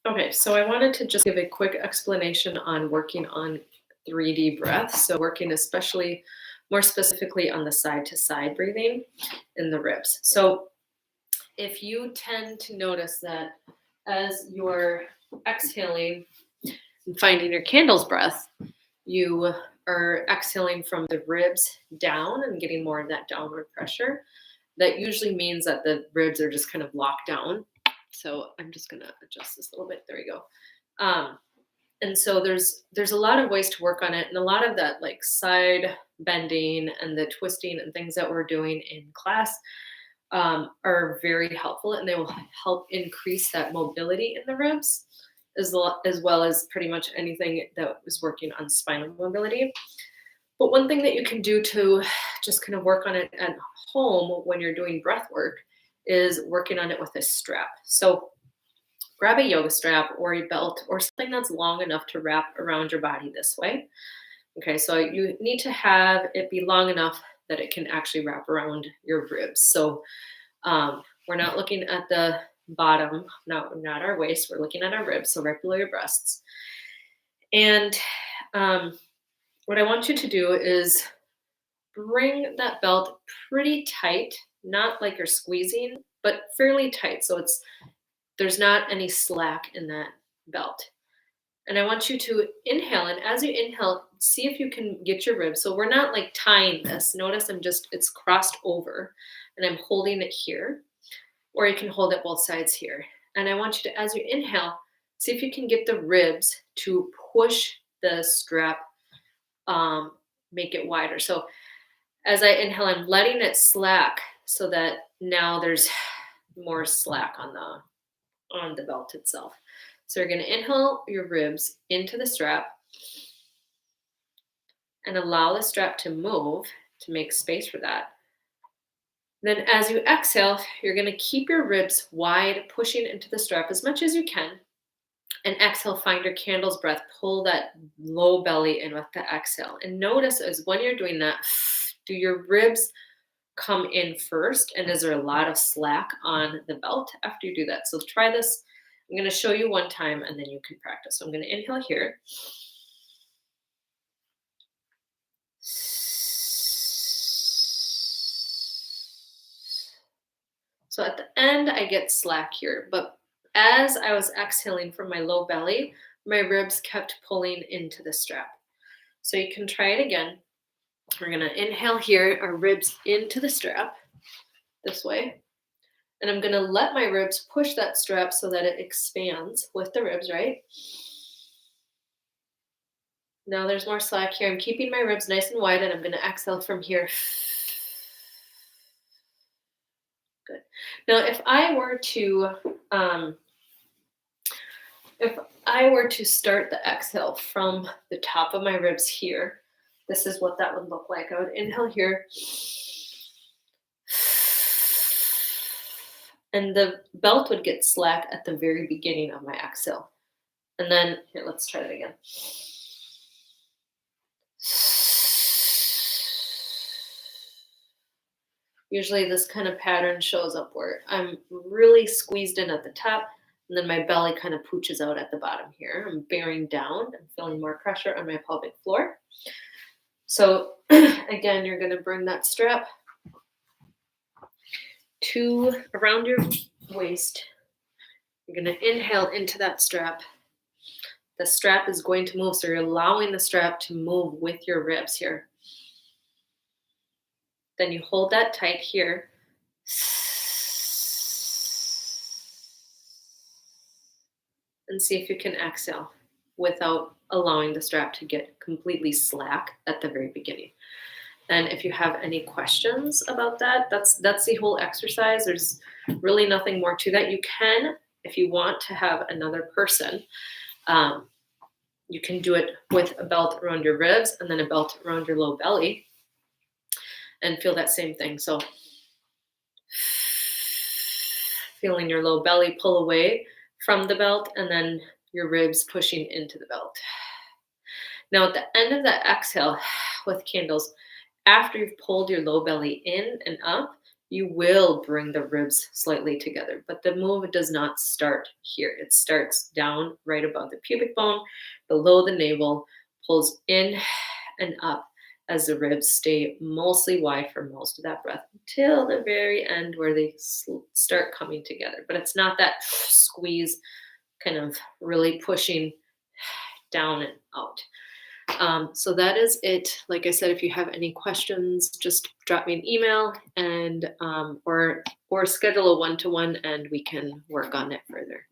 Okay, so I wanted to just give a quick explanation on working on 3D breath. So, working especially more specifically on the side to side breathing in the ribs. So, if you tend to notice that as you're exhaling and finding your candle's breath, you are exhaling from the ribs down and getting more of that downward pressure. That usually means that the ribs are just kind of locked down. So I'm just gonna adjust this a little bit. There we go. Um, and so there's a lot of ways to work on it, and a lot of that like side bending and the twisting and things that we're doing in class are very helpful, and they will help increase that mobility in the ribs, as well as pretty much anything that is working on spinal mobility. But one thing that you can do to just kind of work on it at home when you're doing breath work is working on it with a strap. So grab a yoga strap or a belt or something that's long enough to wrap around your body this way. Okay, so you need to have it be long enough that it can actually wrap around your ribs. So we're not looking at the bottom, not our waist, we're looking at our ribs, so right below your breasts. And what I want you to do is bring that belt pretty tight, not like you're squeezing, but fairly tight. So there's not any slack in that belt. And I want you to inhale. And as you inhale, see if you can get your ribs. So we're not like tying this. Notice it's crossed over and I'm holding it here, or you can hold it both sides here. And I want you to, as you inhale, see if you can get the ribs to push the strap, make it wider. So as I inhale, I'm letting it slack so that now there's more slack on the belt itself. So you're going to inhale your ribs into the strap and allow the strap to move to make space for that. Then as you exhale, you're going to keep your ribs wide, pushing into the strap as much as you can. And exhale, find your candle's breath. Pull that low belly in with the exhale. And notice as when you're doing that, do your ribs come in first? And is there a lot of slack on the belt after you do that? So try this. I'm going to show you one time and then you can practice. So I'm going to inhale here. So at the end, I get slack here. But as I was exhaling from my low belly, my ribs kept pulling into the strap. So you can try it again. We're going to inhale here, our ribs into the strap this way. And I'm going to let my ribs push that strap so that it expands with the ribs, right? Now there's more slack here. I'm keeping my ribs nice and wide, and I'm going to exhale from here. Good. Now, if I were to start the exhale from the top of my ribs here, this is what that would look like. I would inhale here. And the belt would get slack at the very beginning of my exhale. And then, here, let's try it again. Usually this kind of pattern shows up where I'm really squeezed in at the top, and then my belly kind of pooches out at the bottom here. I'm bearing down. I'm feeling more pressure on my pelvic floor. So again, you're going to bring that strap to around your waist. You're going to inhale into that strap. The strap is going to move, so you're allowing the strap to move with your ribs here. Then you hold that tight here. And see if you can exhale without allowing the strap to get completely slack at the very beginning. And if you have any questions about that, that's the whole exercise. There's really nothing more to that. You can, if you want to have another person, you can do it with a belt around your ribs and then a belt around your low belly and feel that same thing. So feeling your low belly pull away from the belt and then your ribs pushing into the belt. Now at the end of that exhale with candles, after you've pulled your low belly in and up, you will bring the ribs slightly together, but the move does not start here. It starts down right above the pubic bone, below the navel, pulls in and up as the ribs stay mostly wide for most of that breath until the very end where they start coming together. But it's not that squeeze, kind of really pushing down and out. So that is it. Like I said, if you have any questions, just drop me an email and or schedule a one-to-one and we can work on it further.